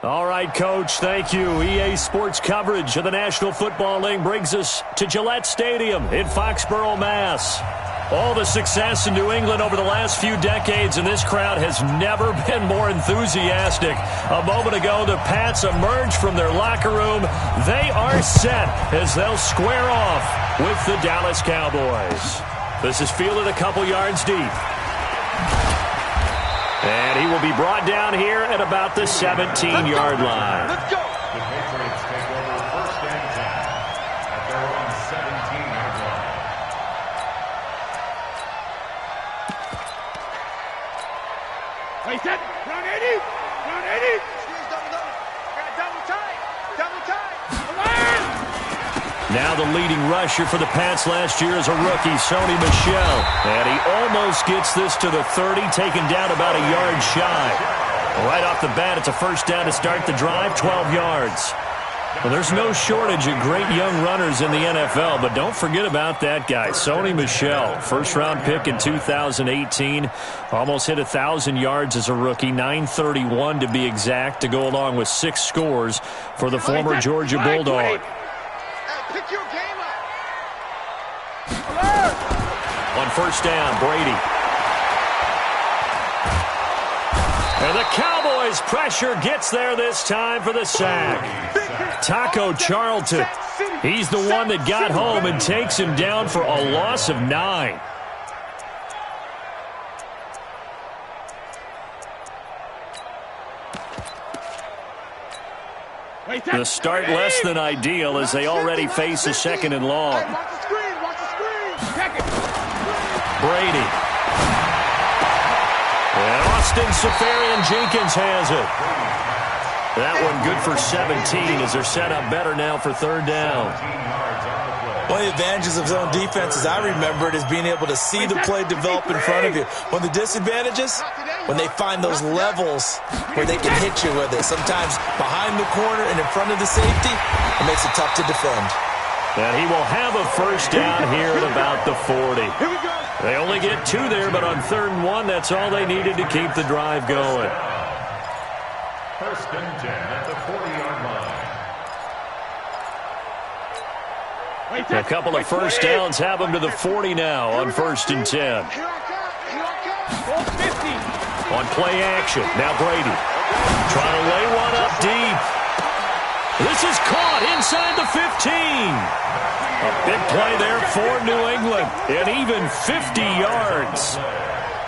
All right, Coach, thank you. EA Sports coverage of the National Football League brings us to Gillette Stadium in Foxborough, Mass. All the success in New England over the last few decades, and this crowd has never been more enthusiastic. A moment ago, the Pats emerged from their locker room. They are set as they'll square off with the Dallas Cowboys. This is fielded a couple yards deep. And he will be brought down here at about the 17-yard line. Let's go. The Patriots take over first and 10 at their own 17-yard line. Wait, set. Round 80. Round 80. Squeeze double. Got double tight. Double tight. Now the leading rusher for the Pats last year is a rookie, Sony Michel. And he almost gets this to the 30, taken down about a yard shy. Right off the bat, it's a first down to start the drive, 12 yards. Well, there's no shortage of great young runners in the NFL, but don't forget about that guy, Sony Michel. First-round pick in 2018. Almost hit 1,000 yards as a rookie, 931 to be exact, to go along with 6 scores for the former Georgia Bulldog. Pick your game up. On first down, Brady. And the Cowboys' pressure gets there this time for the sack. Taco Charlton, he's the one that got home and takes him down for a loss of 9. The start less than ideal as they already face a second and long. Brady. And Austin Seferian-Jenkins has it. That one good for 17 as they're set up better now for third down. One of the advantages of zone defense, as I remember it, is being able to see the play develop in front of you. One of the disadvantages, when they find those levels where they can hit you with it. Sometimes behind the corner and in front of the safety, it makes it tough to defend. And he will have a first down here at about the 40. They only get 2 there, but on 3rd and 1, that's all they needed to keep the drive going. First and 10 at the 40-yard line. A couple of first downs have them to the 40 now on 1st and 10. On play action, now Brady. Trying to lay one up deep. This is caught inside the 15. A big play there for New England, and even 50 yards.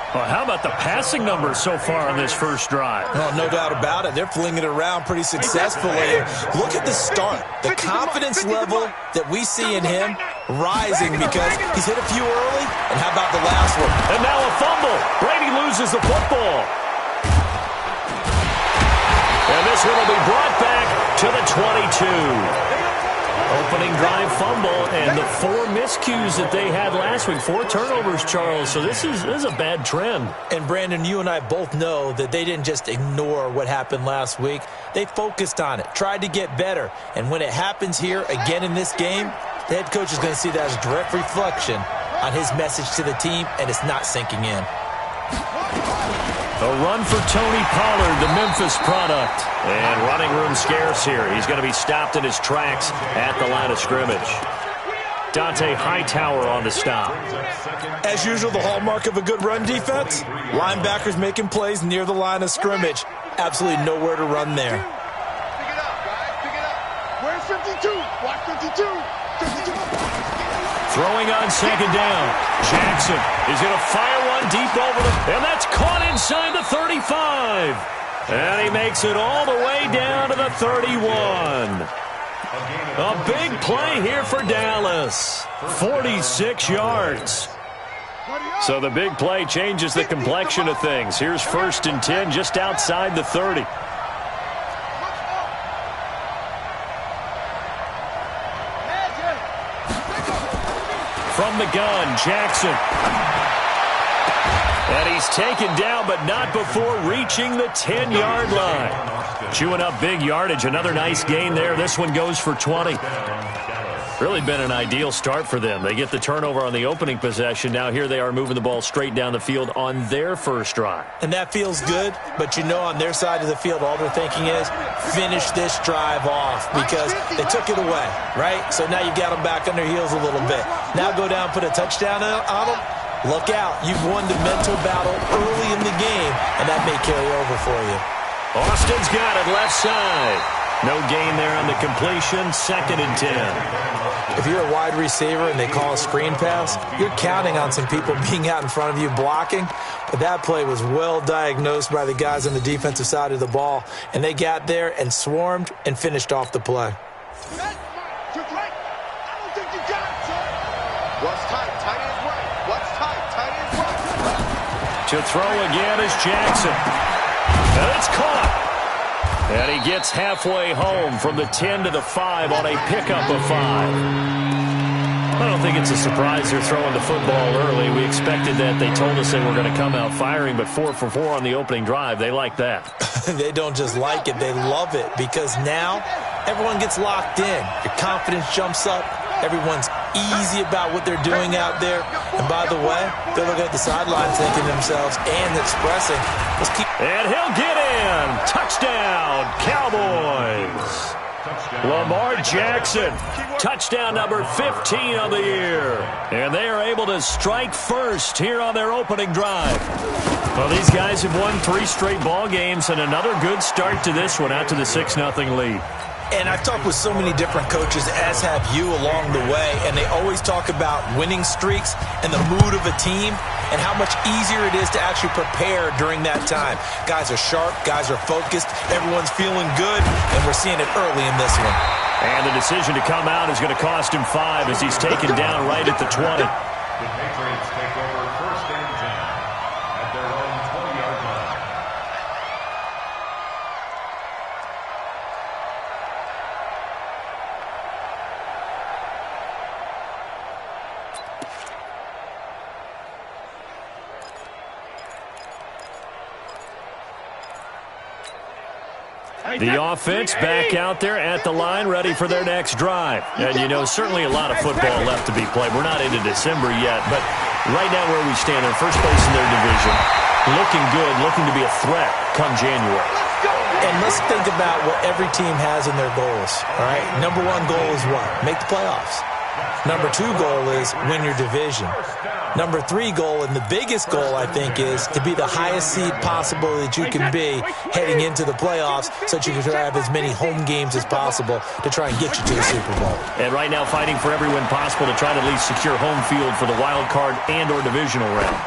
Well, how about the passing numbers so far on this first drive? Oh, no doubt about it. They're flinging it around pretty successfully. Look at the start. The confidence level that we see in him rising because he's hit a few early. And how about the last one? And now a fumble. Brady loses the football. And this one will be brought back to the 22. Opening drive fumble, and the 4 miscues that they had last week. 4 turnovers, Charles. So this is a bad trend. And, Brandon, you and I both know that they didn't just ignore what happened last week. They focused on it, tried to get better. And when it happens here again in this game, the head coach is going to see that as a direct reflection on his message to the team, and it's not sinking in. A run for Tony Pollard, the Memphis product. And running room scarce here. He's going to be stopped in his tracks at the line of scrimmage. Dante Hightower on the stop. As usual, the hallmark of a good run defense, linebackers making plays near the line of scrimmage. Absolutely nowhere to run there. Pick it up, guys. Pick it up. Where's 52? Watch 52. 52. Throwing on second down. Jackson is going to fire one deep over the... And that's caught inside the 35. And he makes it all the way down to the 31. A big play here for Dallas. 46 yards. So the big play changes the complexion of things. Here's 1st and 10 just outside the 30. From the gun, Jackson. And he's taken down, but not before reaching the 10-yard line. Chewing up big yardage. Another nice gain there. This one goes for 20. Really been an ideal start for them. They get the turnover on the opening possession. Now here they are moving the ball straight down the field on their first drive. And that feels good, but you know on their side of the field, all they're thinking is finish this drive off because they took it away, right? So now you got them back on their heels a little bit. Now go down, put a touchdown on them. Look out. You've won the mental battle early in the game, and that may carry over for you. Austin's got it left side. No gain there on the completion, 2nd and 10. If you're a wide receiver and they call a screen pass, you're counting on some people being out in front of you blocking. But that play was well diagnosed by the guys on the defensive side of the ball, and they got there and swarmed and finished off the play. To throw again is Jackson. And it's caught. And he gets halfway home from the 10 to the 5 on a pickup of 5. I don't think it's a surprise they're throwing the football early. We expected that. They told us they were going to come out firing, but 4 for 4 on the opening drive. They like that. They don't just like it. They love it because now everyone gets locked in. Your confidence jumps up. Everyone's easy about what they're doing out there. And by the way, they're looking at the sideline thinking to themselves and expressing, let's keep. And he'll get in. Touchdown, Cowboys. Lamar Jackson, touchdown number 15 of the year. And they are able to strike first here on their opening drive. Well, these guys have won 3 straight ball games and another good start to this one out to the 6-0 lead. And I've talked with so many different coaches, as have you along the way, and they always talk about winning streaks and the mood of a team and how much easier it is to actually prepare during that time. Guys are sharp, guys are focused, everyone's feeling good, and we're seeing it early in this one. And the decision to come out is going to cost him 5 as he's taken down right at the 20. The Patriots take over 1st and 10 at their own 20-yard line. The offense back out there at the line, ready for their next drive. And, you know, certainly a lot of football left to be played. We're not into December yet, but right now where we stand, in first place in their division, looking good, looking to be a threat come January. And let's think about what every team has in their goals, all right? Number 1 goal is what? Make the playoffs. Number 2 goal is win your division. Number 3 goal, and the biggest goal, I think, is to be the highest seed possible that you can be heading into the playoffs so that you can have as many home games as possible to try and get you to the Super Bowl. And right now fighting for every win possible to try to at least secure home field for the wild card and or divisional round.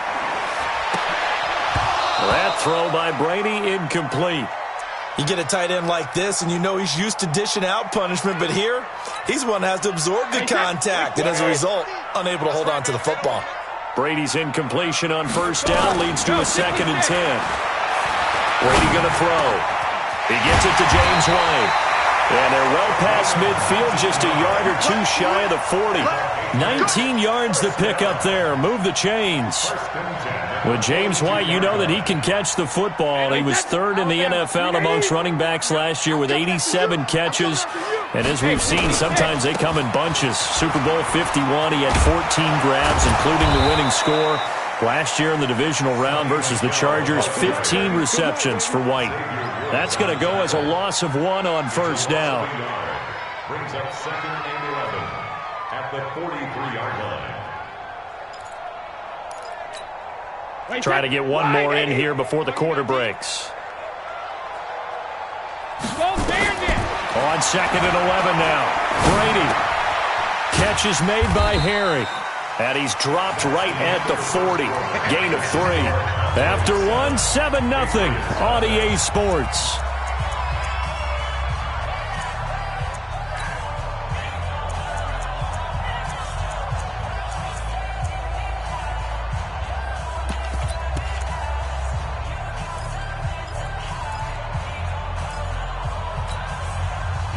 That throw by Brady incomplete. You get a tight end like this, and you know he's used to dishing out punishment, but here, he's one that has to absorb the contact, and as a result, unable to hold on to the football. Brady's incompletion on 1st down leads to a 2nd and 10. Brady going to throw. He gets it to James White. And they're well past midfield, just a yard or 2 shy of the 40. 19 yards to pick up there. Move the chains. With James White, you know that he can catch the football. He was 3rd in the NFL amongst running backs last year with 87 catches. And as we've seen, sometimes they come in bunches. Super Bowl 51, he had 14 grabs, including the winning score. Last year in the divisional round versus the Chargers, 15 receptions for White. That's going to go as a loss of 1 on 1st down. Brings up 2nd and 11 at the 43-yard line. Try to get one more in here before the quarter breaks. On 2nd and 11 now. Brady. Catch is made by Harry. And he's dropped right at the 40. Gain of 3. After 1, 7-0 on EA Sports.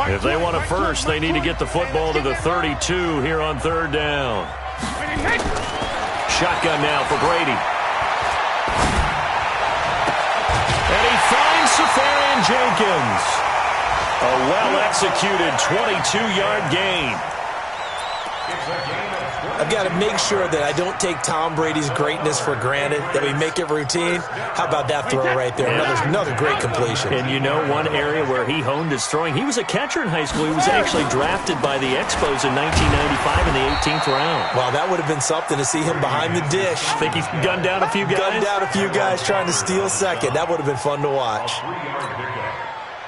If they want a first, they need to get the football to the 32 here on 3rd down. Shotgun now for Brady. And he finds Safarian Jenkins. A well-executed 22-yard gain. I've got to make sure that I don't take Tom Brady's greatness for granted, that we make it routine. How about that throw right there? Another great completion. And you know one area where he honed his throwing? He was a catcher in high school. He was actually drafted by the Expos in 1995 in the 18th round. Wow, that would have been something to see him behind the dish. Think he's gunned down a few guys? Gunned down a few guys trying to steal second. That would have been fun to watch.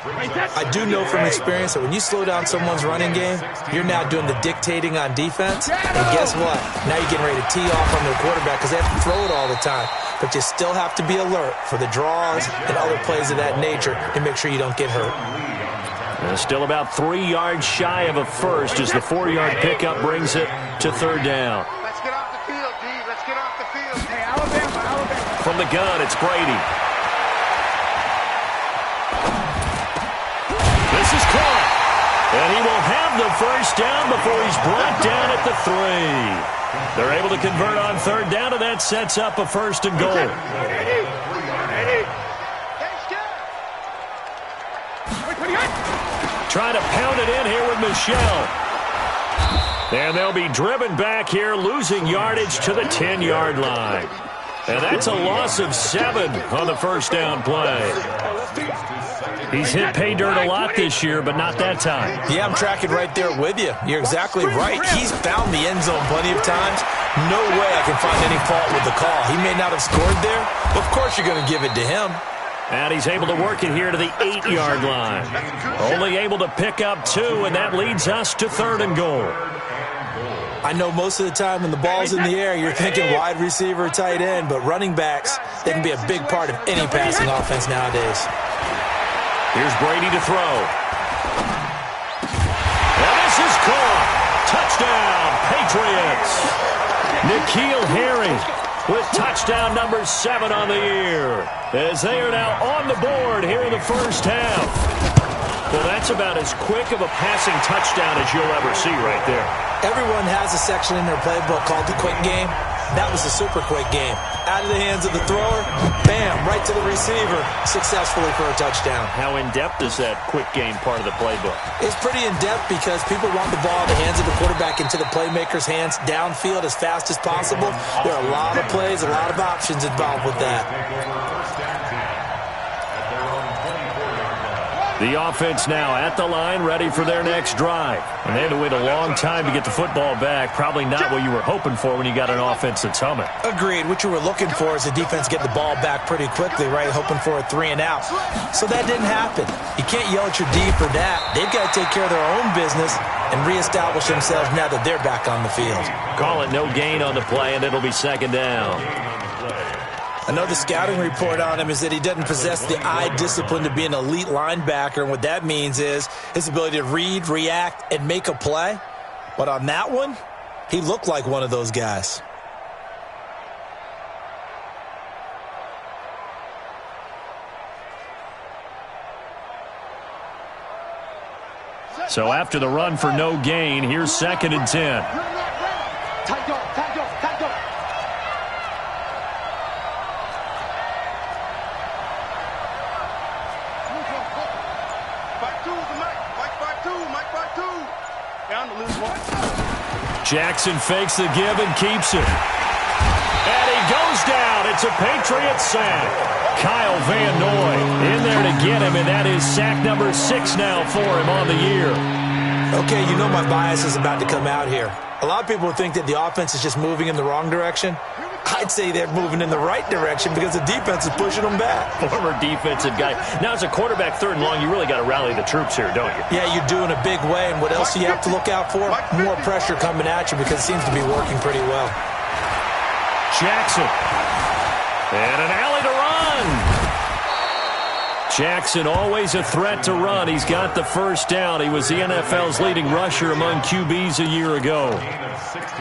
I do know from experience that when you slow down someone's running game, you're now doing the dictating on defense. And guess what? Now you're getting ready to tee off on their quarterback because they have to throw it all the time. But you still have to be alert for the draws and other plays of that nature to make sure you don't get hurt. Still about 3 yards shy of a first as the 4-yard pickup brings it to third down. Let's get off the field, D. Let's get off the field. Hey, Alabama. From the gun, it's Brady. This is caught. And he will have the first down before he's brought down at the 3. They're able to convert on third down, and that sets up a first and goal. Trying to pound it in here with Michelle. And they'll be driven back here, losing yardage to the 10-yard line. And that's a loss of 7 on the first down play. He's hit pay dirt a lot this year, but not that time. Yeah, I'm tracking right there with you. You're exactly right. He's found the end zone plenty of times. No way I can find any fault with the call. He may not have scored there, but of course you're going to give it to him. And he's able to work it here to the 8-yard line. Only able to pick up 2, and that leads us to third and goal. I know most of the time when the ball's in the air, you're thinking wide receiver, tight end, but running backs, they can be a big part of any passing offense nowadays. Here's Brady to throw. And this is caught. Touchdown, Patriots. N'Keal Harry with touchdown number 7 on the year, as they are now on the board here in the first half. Well, that's about as quick of a passing touchdown as you'll ever see right there. Everyone has a section in their playbook called the quick game. That was a super quick game. Out of the hands of the thrower, bam, right to the receiver, successfully for a touchdown. How in-depth is that quick game part of the playbook? It's pretty in-depth because people want the ball in the hands of the quarterback into the playmaker's hands downfield as fast as possible. There are a lot of plays, a lot of options involved with that. The offense now at the line, ready for their next drive. And they had to wait a long time to get the football back. Probably not what you were hoping for when you got an offense that's humming. Agreed. What you were looking for is the defense get the ball back pretty quickly, right? Hoping for a 3 and out. So that didn't happen. You can't yell at your D for that. They've got to take care of their own business and reestablish themselves now that they're back on the field. Call it no gain on the play, and it'll be second down. I know the scouting report on him is that he doesn't possess the eye discipline to be an elite linebacker, and what that means is his ability to read, react, and make a play. But on that one, he looked like one of those guys. So after the run for no gain, here's second and 10. Tight dog, tight dog, tight dog. Jackson fakes the give and keeps it. And he goes down. It's a Patriot sack. Kyle Van Noy in there to get him, and that is sack number 6 now for him on the year. Okay, you know my bias is about to come out here. A lot of people think that the offense is just moving in the wrong direction. I'd say they're moving in the right direction because the defense is pushing them back. Former defensive guy. Now, as a quarterback, third and long, you really got to rally the troops here, don't you? Yeah, you do in a big way. And what else do you have to look out for? More pressure coming at you because it seems to be working pretty well. Jackson. And an alley to run. Jackson always a threat to run. He's got the first down. He was the NFL's leading rusher among QBs a year ago.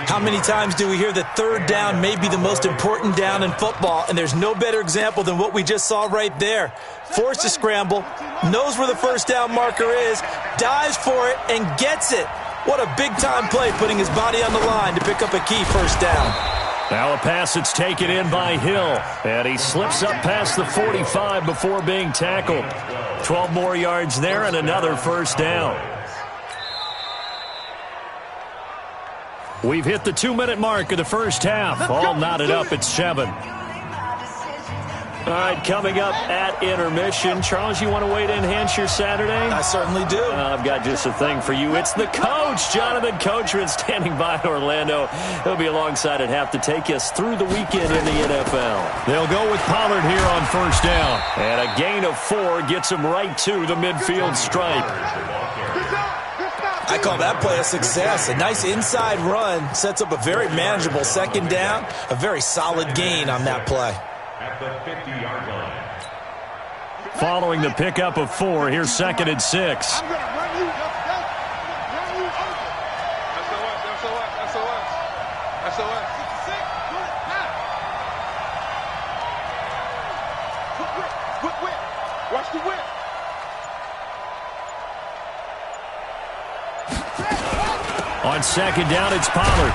How many times do we hear that third down may be the most important down in football? And there's no better example than what we just saw right there. Forced to scramble, knows where the first down marker is, dives for it, and gets it. What a big-time play, putting his body on the line to pick up a key first down. Now a pass that's taken in by Hill. And he slips up past the 45 before being tackled. 12 more yards there and another first down. We've hit the 2-minute mark of the first half. All knotted up at 7. All right, coming up at intermission. Charles, you want to wait to enhance your Saturday? I certainly do. I've got just a thing for you. It's the coach, Jonathan Coachman, standing by in Orlando. He'll be alongside at half to take us through the weekend in the NFL. They'll go with Pollard here on first down. And a gain of 4 gets him right to the midfield stripe. I call that play a success. A nice inside run sets up a very manageable second down. A very solid gain on that play. At the 50-yard line. Following the pickup of 4, here's 2nd and 6. I'm going to run you. Run you over. SOS. Quick whip. Watch the whip. On second down, it's Pollard.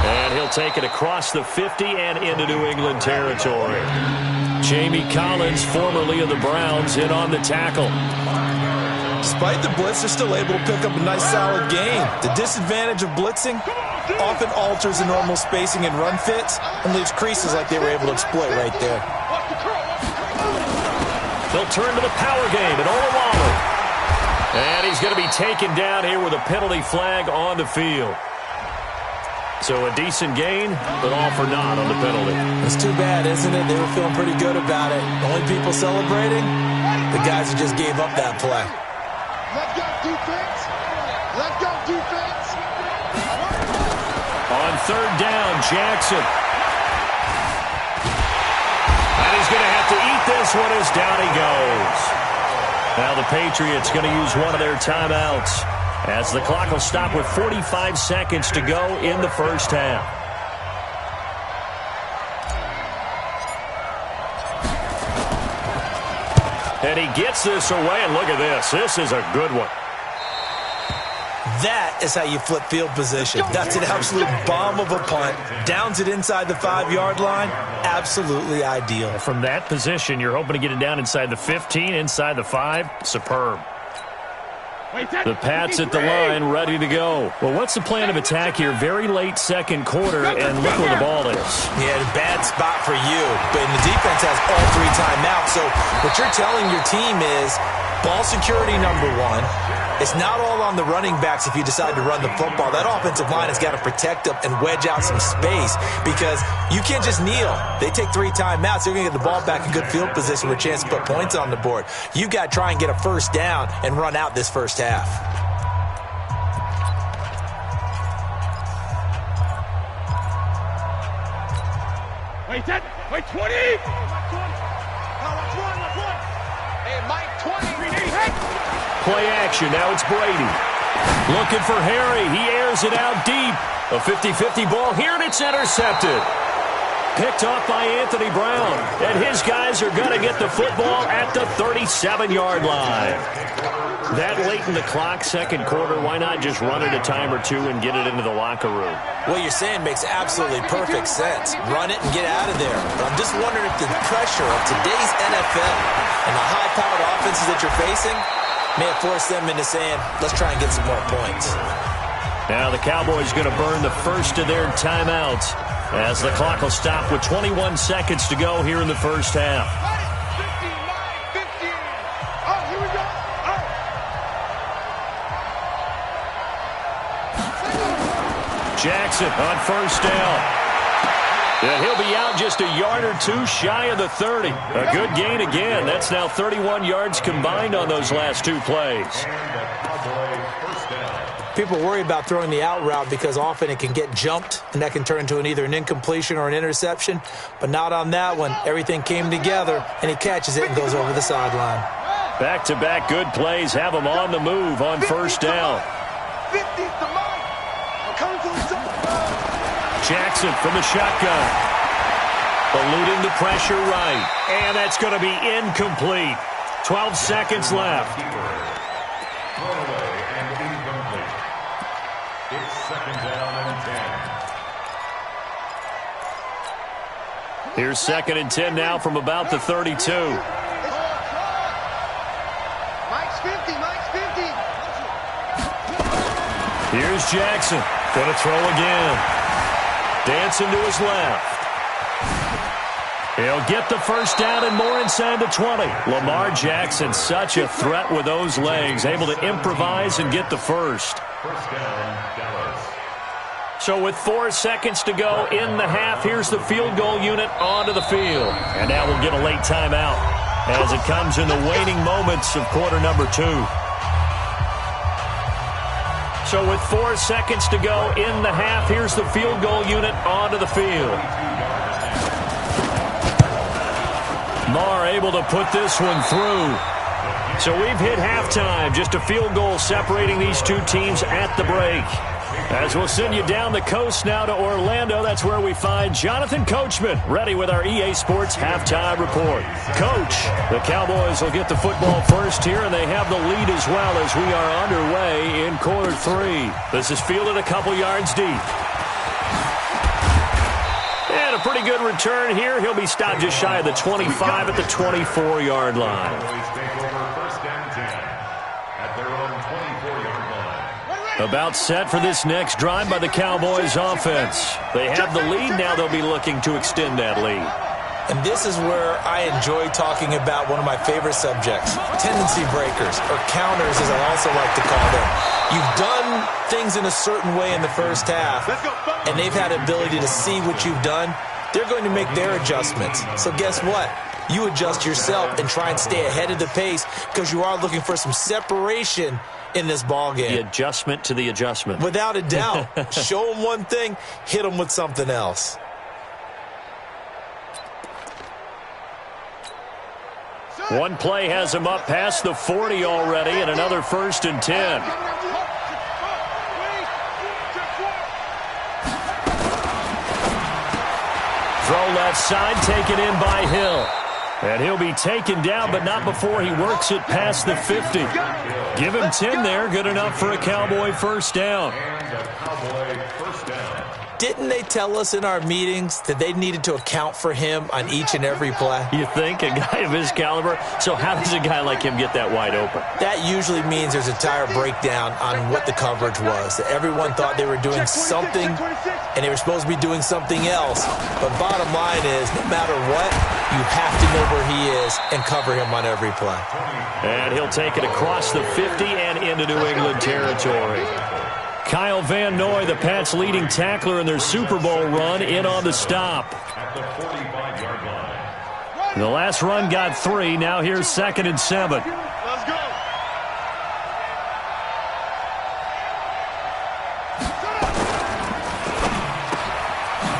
And he'll take it across the 50 and into New England territory. Jamie Collins, formerly of the Browns, in on the tackle. Despite the blitz, they're still able to pick up a nice solid gain. The disadvantage of blitzing often alters the normal spacing and run fits and leaves creases like they were able to exploit right there. They'll turn to the power game at Olawale. And he's going to be taken down here with a penalty flag on the field. So a decent gain, but all for naught on the penalty. It's too bad, isn't it? They were feeling pretty good about it. Only people celebrating, the guys who just gave up that play. Let's go, defense. Let's go, defense. On third down, Jackson. And he's going to have to eat this one as down he goes. Now the Patriots going to use one of their timeouts, as the clock will stop with 45 seconds to go in the first half. And he gets this away, and look at this. This is a good one. That is how you flip field position. That's an absolute bomb of a punt. Downs it inside the 5-yard line. Absolutely ideal. From that position, you're hoping to get it down inside the 15, inside the 5. Superb. The Pats at the line, ready to go. Well, what's the plan of attack here? Very late second quarter, and look where the ball is. Yeah, a bad spot for you. But the defense has all 3 timeouts. So what you're telling your team is ball security number 1. It's not all on the running backs if you decide to run the football. That offensive line has got to protect them and wedge out some space because you can't just kneel. They take 3 timeouts. They're going to get the ball back in good field position with a chance to put points on the board. You've got to try and get a first down and run out this first half. Wait, 10. Wait, 20. Hey, Mike, 20. Hey. Play action. Now it's Brady. Looking for Harry. He airs it out deep. A 50-50 ball here, and it's intercepted. Picked off by Anthony Brown. And his guys are going to get the football at the 37-yard line. That late in the clock, second quarter, why not just run it a time or 2 and get it into the locker room? What you're saying makes absolutely perfect sense. Run it and get out of there. But I'm just wondering if the pressure of today's NFL and the high-powered offenses that you're facing may have forced them into saying, let's try and get some more points. Now the Cowboys going to burn the first of their timeouts as the clock will stop with 21 seconds to go here in the first half. 59-50. Oh, here we go. Jackson on first down. And he'll be out just a yard or 2 shy of the 30. A good gain again. That's now 31 yards combined on those last 2 plays. People worry about throwing the out route because often it can get jumped, and that can turn into either an incompletion or an interception. But not on that one. Everything came together, and he catches it and goes over the sideline. Back-to-back good plays have him on the move on first down. 50's the mark. I'm coming to the zone. Jackson from the shotgun. Eluding the pressure right. And that's going to be incomplete. 12 seconds left. Thrown away and incomplete. It's second down and 10. Here's second and 10 now from about the 32. Mike's 50. Mike's 50. Here's Jackson. Gonna throw again. Dancing to his left. He'll get the first down and more inside the 20. Lamar Jackson, such a threat with those legs, able to improvise and get the first. First down, Dallas. So with 4 seconds to go in the half, here's the field goal unit onto the field. And now we'll get a late timeout as it comes in the waning moments of quarter number 2. So with 4 seconds to go in the half, here's the field goal unit onto the field. Marr able to put this one through. So we've hit halftime. Just a field goal separating these two teams at the break. As we'll send you down the coast now to Orlando, that's where we find Jonathan Coachman, ready with our EA Sports halftime report. Coach, the Cowboys will get the football first here, and they have the lead as well as we are underway in quarter 3. This is fielded a couple yards deep. And a pretty good return here. He'll be stopped just shy of the 25 at the 24-yard line. About set for this next drive by the Cowboys offense. They have the lead. Now they'll be looking to extend that lead. And this is where I enjoy talking about one of my favorite subjects, tendency breakers, or counters as I also like to call them. You've done things in a certain way in the first half, and they've had the ability to see what you've done. They're going to make their adjustments. So guess what? You adjust yourself and try and stay ahead of the pace because you are looking for some separation in this ball game. The adjustment to the adjustment. Without a doubt. Show them one thing, hit them with something else. One play has him up past the 40 already, and another 1st and 10. Throw left side, taken in by Hill. And he'll be taken down, but not before he works it past the 50. Give him 10 there, good enough for a Cowboy first down. Didn't they tell us in our meetings that they needed to account for him on each and every play? You think? A guy of his caliber? So how does a guy like him get that wide open? That usually means there's a tire breakdown on what the coverage was. Everyone thought they were doing something, and they were supposed to be doing something else. But bottom line is, no matter what, you have to know where he is and cover him on every play. And he'll take it across the 50 and into New England territory. Kyle Van Noy, the Pats' leading tackler in their Super Bowl run, in on the stop. The last run got 3. Now here's 2nd and 7. Let's go.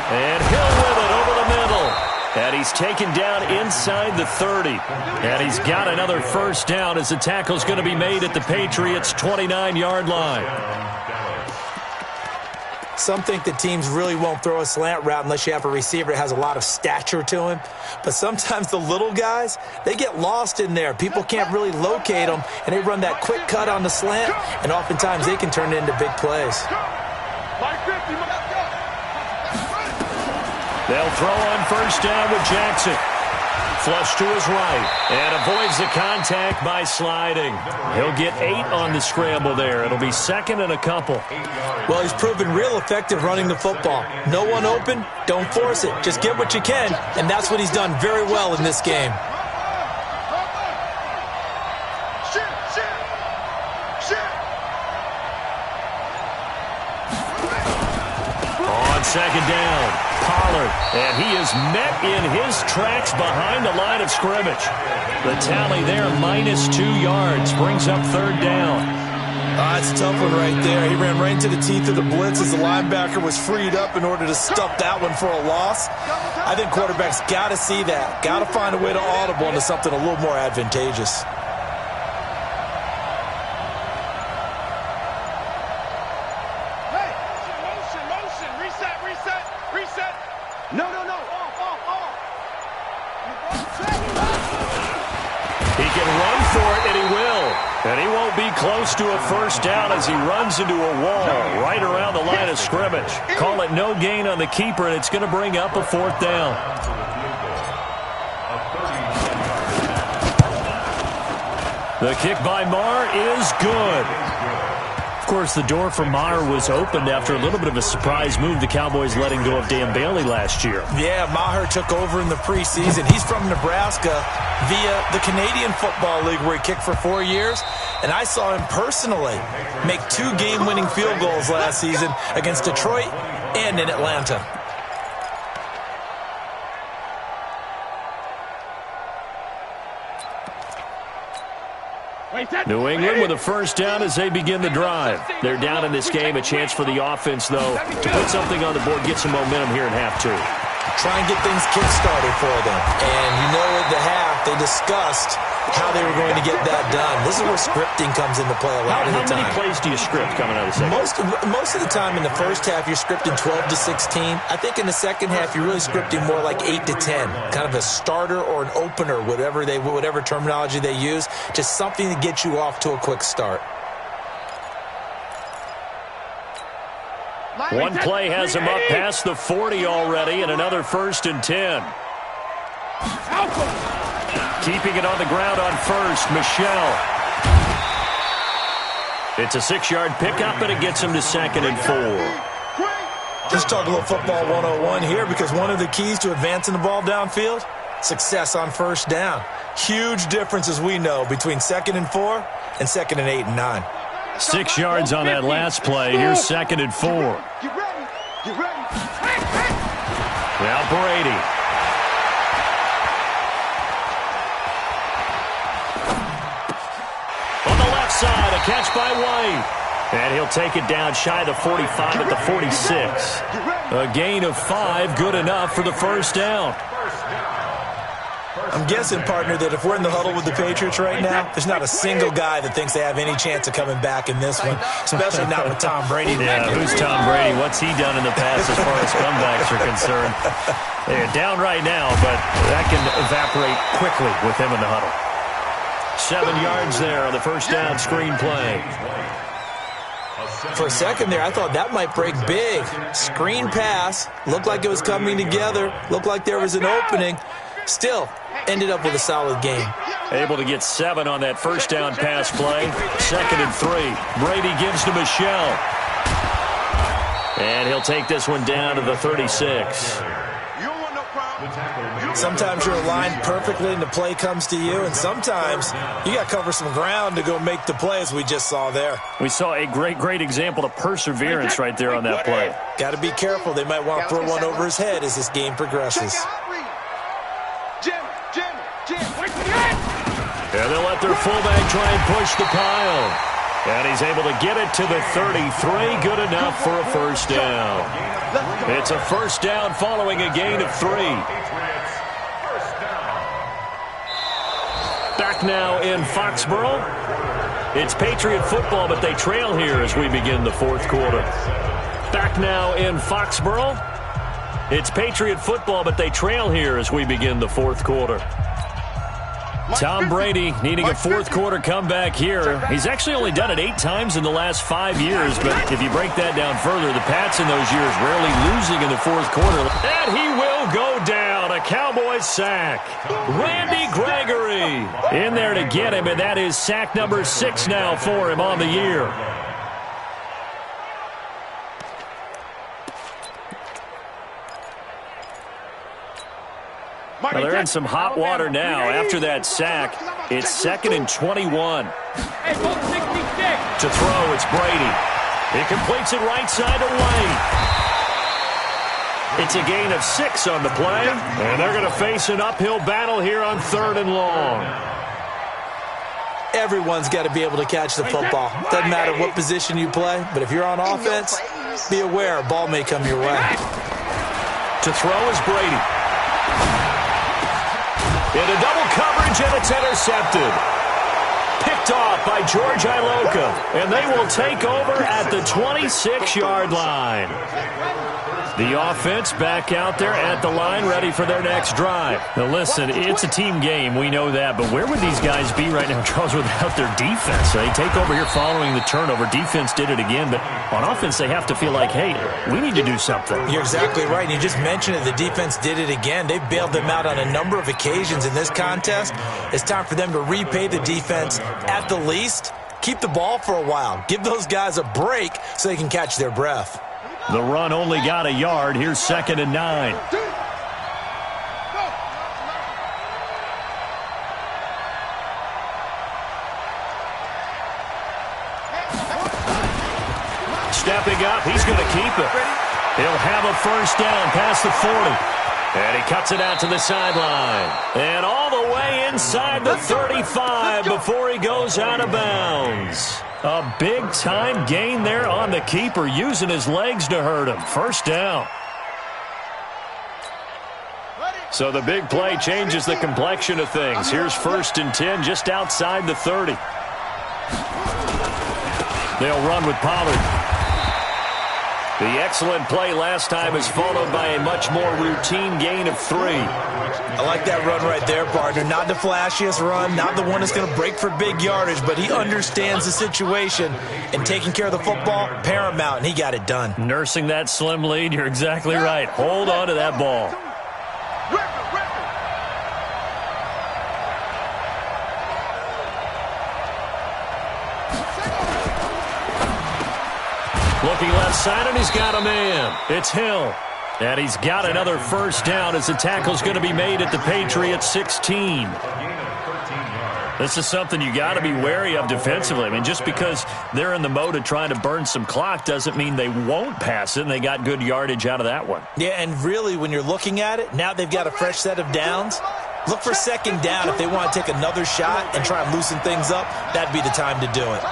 And Hill with it over the middle. And he's taken down inside the 30. And he's got another first down as the tackle's going to be made at the Patriots' 29-yard line. Some think that teams really won't throw a slant route unless you have a receiver that has a lot of stature to him. But sometimes the little guys, they get lost in there. People can't really locate them, and they run that quick cut on the slant, and oftentimes they can turn it into big plays. They'll throw on first down with Jackson. Flush to his right and avoids the contact by sliding. He'll get 8 on the scramble there. It'll be 2nd and a couple. Well, he's proven real effective running the football. No one open, don't force it. Just get what you can, and that's what he's done very well in this game. On 2nd down, Pollard, and he is met in his tracks behind the line of scrimmage. The tally there, -2 yards, brings up 3rd down. It's a tough one right there. He ran right into the teeth of the blitz as the linebacker was freed up in order to stuff that one for a loss. I think quarterbacks got to see that. Got to find a way to audible into something a little more advantageous. And he won't be close to a first down as he runs into a wall right around the line of scrimmage. Call it no gain on the keeper, and it's going to bring up a 4th down. The kick by Marr is good. Of course, the door for Maher was opened after a little bit of a surprise move, the Cowboys letting go of Dan Bailey last year. Yeah, Maher took over in the preseason. He's from Nebraska via the Canadian Football League, where he kicked for 4 years. And I saw him personally make 2 game-winning field goals last season against Detroit and in Atlanta. New England with a first down as they begin the drive. They're down in this game. A chance for the offense, though, to put something on the board, get some momentum here in half 2. Try and get things kick-started for them. And you know at the half, they discussed how they were going to get that done. This is where scripting comes into play a lot of the time. How many plays do you script coming out of the second? Most of the time in the first half, you're scripting 12 to 16. I think in the second half, you're really scripting more like 8 to 10. Kind of a starter or an opener, whatever terminology they use. Just something to get you off to a quick start. One play has him up past the 40 already, and another 1st and 10. Keeping it on the ground on first, Michelle. It's a 6-yard pickup, and it gets him to 2nd and 4. Let's talk a little football 101 here, because one of the keys to advancing the ball downfield, success on first down. Huge difference, as we know, between 2nd and 4 and 2nd and 8 and 9. 6 yards on that last play. Here's 2nd and 4. Now Brady. On the left side, a catch by White. And he'll take it down shy of the 45 at the 46. A gain of 5, good enough for the first down. I'm guessing, partner, that if we're in the huddle with the Patriots right now, there's not a single guy that thinks they have any chance of coming back in this one, especially not with Tom Brady. Yeah, who's Tom Brady? What's he done in the past as far as comebacks are concerned? They're down right now, but that can evaporate quickly with him in the huddle. 7 yards there on the first down screen play. For a second there, I thought that might break big. Screen pass, looked like it was coming together, looked like there was an opening. Still, ended up with a solid game. Able to get 7 on that first down pass play. 2nd and 3. Brady gives to Michelle. And he'll take this one down to the 36. Sometimes you're aligned perfectly and the play comes to you, and sometimes you got to cover some ground to go make the play, as we just saw there. We saw a great example of perseverance right there on that play. Got to be careful. They might want to throw one over his head as this game progresses. And they'll let their fullback try and push the pile. And he's able to get it to the 33. Good enough for a first down. It's a first down following a gain of 3. Back now in Foxborough. It's Patriot football, but they trail here as we begin the 4th quarter. Back now in Foxborough. It's Patriot football, but they trail here as we begin the 4th quarter. Tom Brady needing a 4th quarter comeback here. He's actually only done it 8 times in the last 5 years, but if you break that down further, the Pats in those years rarely losing in the 4th quarter. And he will go down. A Cowboys sack. Randy Gregory in there to get him, and that is sack number 6 now for him on the year. Well, they're in some hot water now. After that sack, it's 2nd and 21. To throw, it's Brady. He completes it right side to White. It's a gain of 6 on the play, and they're going to face an uphill battle here on 3rd and long. Everyone's got to be able to catch the football. Doesn't matter what position you play, but if you're on offense, be aware a ball may come your way. To throw is Brady. Into double coverage, and it's intercepted. Picked off by George Iloka, and they will take over at the 26-yard line. The offense back out there at the line, ready for their next drive. Now, listen, it's a team game. We know that. But where would these guys be right now, Charles, without their defense? They take over here following the turnover. Defense did it again. But on offense, they have to feel like, hey, we need to do something. You're exactly right. And you just mentioned it. The defense did it again. They bailed them out on a number of occasions in this contest. It's time for them to repay the defense at the least keep the ball for a while. Give those guys a break so they can catch their breath. The run only got a yard. Here's 2nd and 9. Stepping up, he's going to keep it. He'll have a first down past the 40. And he cuts it out to the sideline. And all the way inside the 35 before he goes out of bounds. A big-time gain there on the keeper, using his legs to hurt him. First down. So the big play changes the complexion of things. Here's 1st and 10 just outside the 30. They'll run with Pollard. The excellent play last time is followed by a much more routine gain of 3. I like that run right there, partner. Not the flashiest run, not the one that's going to break for big yardage, but he understands the situation, and taking care of the football, paramount, and he got it done. Nursing that slim lead, you're exactly right. Hold on to that ball. Looking left side, and he's got a man. It's Hill. And he's got another first down as the tackle's going to be made at the Patriots 16. This is something you got to be wary of defensively. I mean, just because they're in the mode of trying to burn some clock doesn't mean they won't pass it, and they got good yardage out of that one. Yeah, and really, when you're looking at it, now they've got a fresh set of downs. Look for 2nd down if they want to take another shot and try and loosen things up. That'd be the time to do it.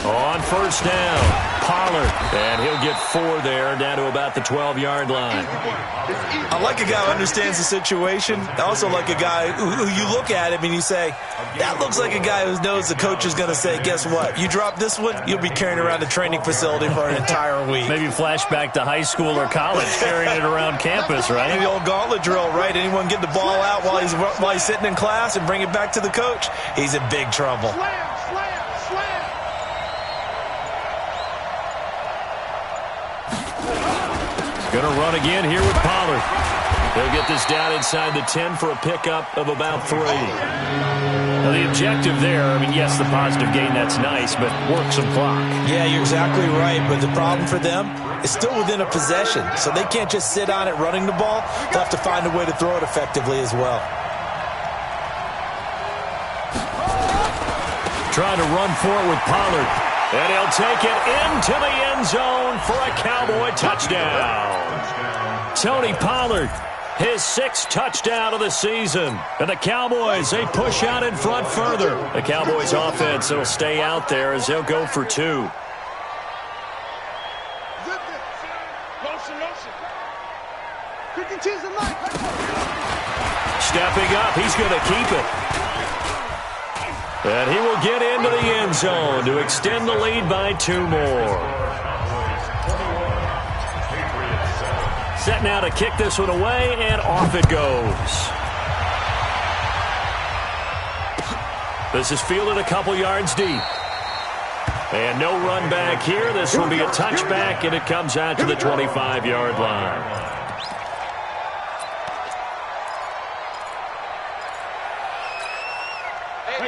On first down, Pollard, and he'll get 4 there, down to about the 12-yard line. I like a guy who understands the situation. I also like a guy who you look at him and you say, that looks like a guy who knows the coach is going to say, guess what? You drop this one, you'll be carrying around the training facility for an entire week. Maybe flashback to high school or college, carrying it around campus, right? The old gauntlet drill, right? Anyone get the ball out while he's sitting in class and bring it back to the coach? He's in big trouble. Going to run again here with Pollard. They'll get this down inside the 10 for a pickup of about 3. Now, the objective there, I mean, yes, the positive gain, that's nice, but work some clock. Yeah, you're exactly right, but the problem for them is still within a possession, so they can't just sit on it running the ball. They'll have to find a way to throw it effectively as well. Trying to run for it with Pollard. And he'll take it into the end zone for a Cowboy touchdown. Tony Pollard, his 6th touchdown of the season. And the Cowboys, they push out in front further. The Cowboys offense, it'll stay out there as they'll go for 2. Stepping up, he's going to keep it. And he will get into the end zone to extend the lead by 2 more. Set now to kick this one away, and off it goes. This is fielded a couple yards deep. And no run back here. This will be a touchback, and it comes out to the 25-yard line.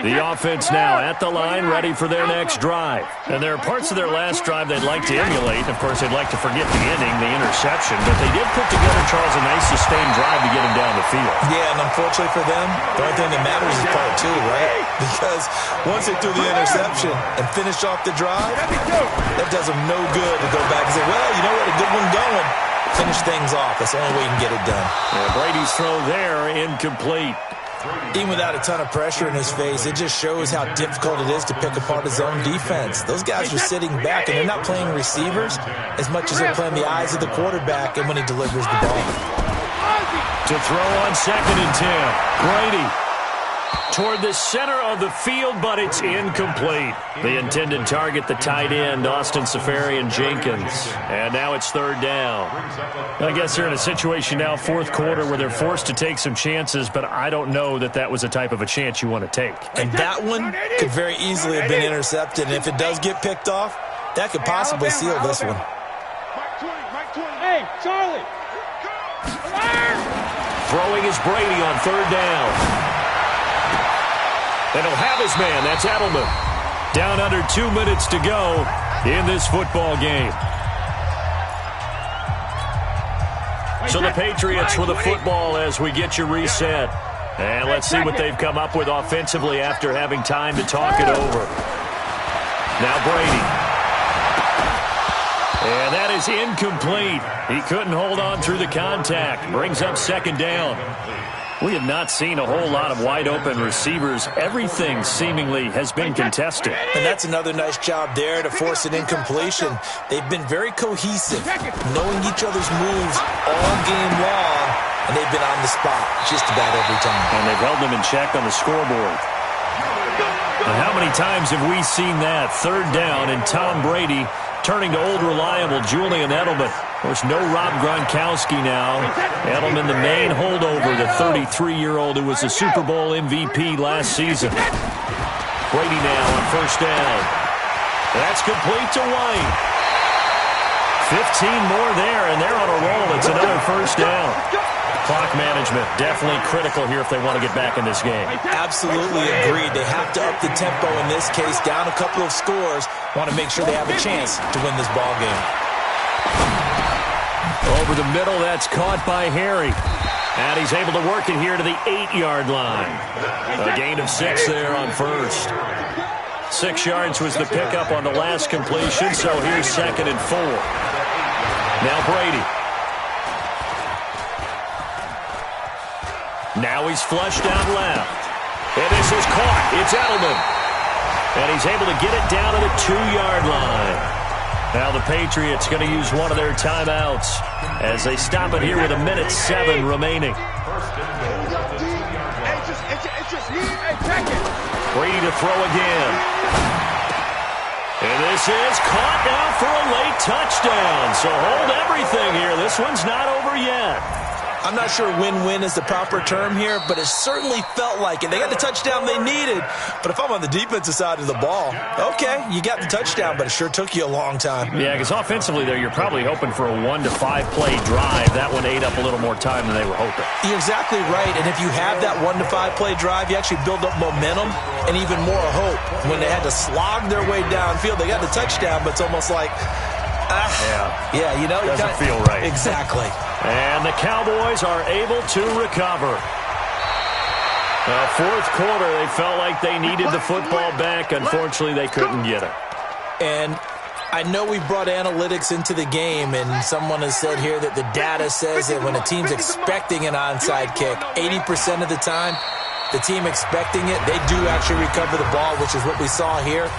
The offense now at the line, ready for their next drive. And there are parts of their last drive they'd like to emulate. Of course, they'd like to forget the ending, the interception. But they did put together, Charles, a nice sustained drive to get them down the field. Yeah, and unfortunately for them, the only thing that matters is part 2, right? Because once they threw the interception and finished off the drive, that does them no good to go back and say, well, you know what, a good one going. Finish things off. That's the only way you can get it done. Yeah, Brady's throw there, incomplete. Even without a ton of pressure in his face, it just shows how difficult it is to pick apart his own defense. Those guys are sitting back, and they're not playing receivers as much as they're playing the eyes of the quarterback and when he delivers the ball. To throw on 2nd and 10. Brady toward the center of the field, but it's incomplete. The intended target, the tight end, Austin Seferian-Jenkins. And now it's 3rd down. I guess they're in a situation now, 4th quarter, where they're forced to take some chances, but I don't know that that was the type of a chance you want to take. And that one could very easily have been intercepted. And if it does get picked off, that could possibly seal this one. Hey, Charlie! Throwing is Brady on third down. And he'll have his man. That's Edelman. Down under 2 minutes to go in this football game. So the Patriots with the football as we get you reset. And let's see what they've come up with offensively after having time to talk it over. Now Brady. And that is incomplete. He couldn't hold on through the contact. Brings up second down. We have not seen a whole lot of wide-open receivers. Everything seemingly has been contested. And that's another nice job there to force an incompletion. They've been very cohesive, knowing each other's moves all game long, and they've been on the spot just about every time. And they've held them in check on the scoreboard. And how many times have we seen that? Third down, and Tom Brady turning to old reliable Julian Edelman. Of course, no Rob Gronkowski now. Edelman, the main holdover, the 33-year-old who was the Super Bowl MVP last season. Brady now on first down. That's complete to White. 15 more there, and they're on a roll. It's another first down. Clock management definitely critical here if they want to get back in this game. Absolutely agreed. They have to up the tempo in this case, down a couple of scores. Want to make sure they have a chance to win this ball game. Over the middle, that's caught by Harry. And he's able to work it here to the 8-yard line. A gain of 6 there on first. 6 yards was the pickup on the last completion, so here's 2nd and 4. Now Brady. Now he's flushed out left. And this is caught. It's Edelman. And he's able to get it down to the 2-yard line. Now the Patriots going to use one of their timeouts as they stop it here with 1:07 remaining. Brady to throw again. And this is caught now for a late touchdown. So hold everything here. This one's not over yet. I'm not sure win-win is the proper term here, but it certainly felt like it. They got the touchdown they needed, but if I'm on the defensive side of the ball, okay, you got the touchdown, but it sure took you a long time. Yeah, because offensively there, you're probably hoping for a 1 to 5 play drive. That one ate up a little more time than they were hoping. You're exactly right, and if you have that 1 to 5 play drive, you actually build up momentum and even more hope. When they had to slog their way downfield, they got the touchdown, but it's almost like, yeah, you know, doesn't feel right. Exactly. And the Cowboys are able to recover. Fourth quarter, they felt like they needed the football back. Unfortunately, they couldn't get it. And I know we brought analytics into the game, and someone has said here that the data says that when a team's expecting an onside kick, 80% of the time, the team expecting it, they do actually recover the ball, which is what we saw here.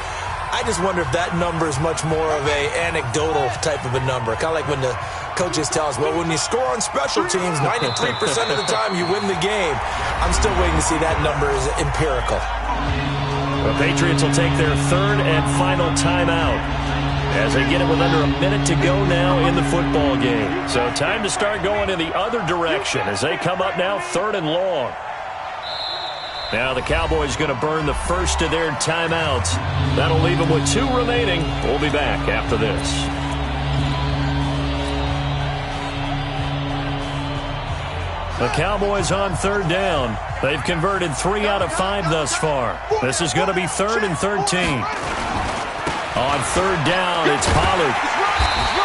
I just wonder if that number is much more of a anecdotal type of a number. Kind of like when the coaches tell us, well, when you score on special teams, 93% of the time you win the game. I'm still waiting to see that number is empirical. The Patriots will take their 3rd and final timeout as they get it with under a minute to go now in the football game. So time to start going in the other direction as they come up now 3rd and long. Now the Cowboys going to burn the first of their timeouts. That'll leave them with 2 remaining. We'll be back after this. The Cowboys on 3rd down. They've converted 3 out of 5 thus far. This is going to be 3rd and 13. On 3rd down, it's Pollard.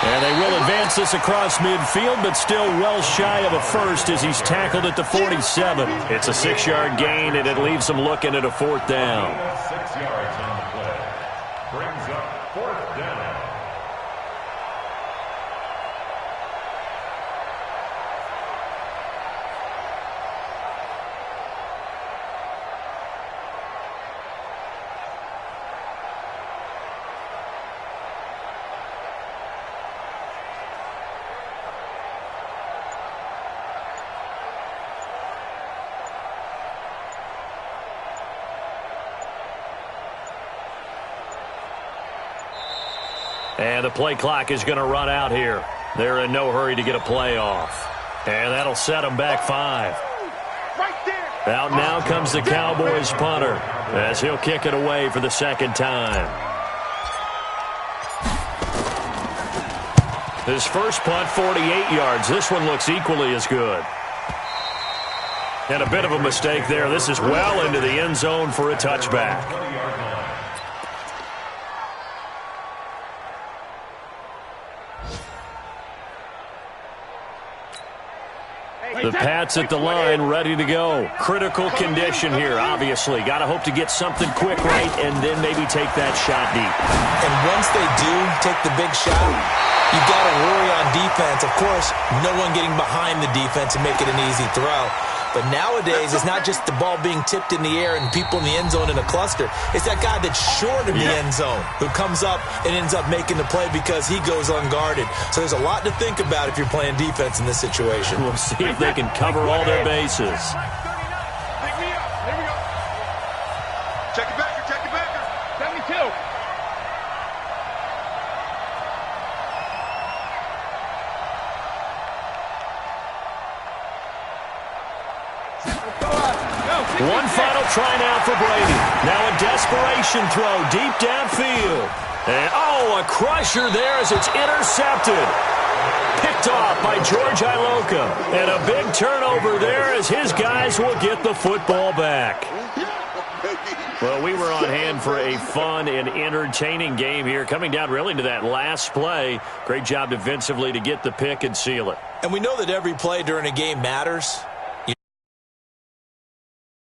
And they will advance this across midfield, but still well shy of a first as he's tackled at the 47. It's a 6-yard gain, and it leaves them looking at a 4th down. 6 yards on the play. Brings up 4th down. And the play clock is going to run out here. They're in no hurry to get a play off. And that'll set them back 5. Out now comes the Cowboys punter as he'll kick it away for the 2nd time. His first punt, 48 yards. This one looks equally as good. And a bit of a mistake there. This is well into the end zone for a touchback. The Pats at the line, ready to go. Critical condition here, obviously. Got to hope to get something quick right and then maybe take that shot deep. And once they do take the big shot, you got to worry on defense. Of course, no one getting behind the defense and make it an easy throw. But nowadays, it's not just the ball being tipped in the air and people in the end zone in a cluster. It's that guy that's short of the end zone who comes up and ends up making the play because he goes unguarded. So there's a lot to think about if you're playing defense in this situation. We'll see if they can cover all their bases. Pick me up. Here we go. Check it back. Check it back. 72. One final try now for Brady. Now a desperation throw deep downfield. And, a crusher there as it's intercepted. Picked off by George Iloka. And a big turnover there as his guys will get the football back. Well, we were on hand for a fun and entertaining game here. Coming down really to that last play. Great job defensively to get the pick and seal it. And we know that every play during a game matters.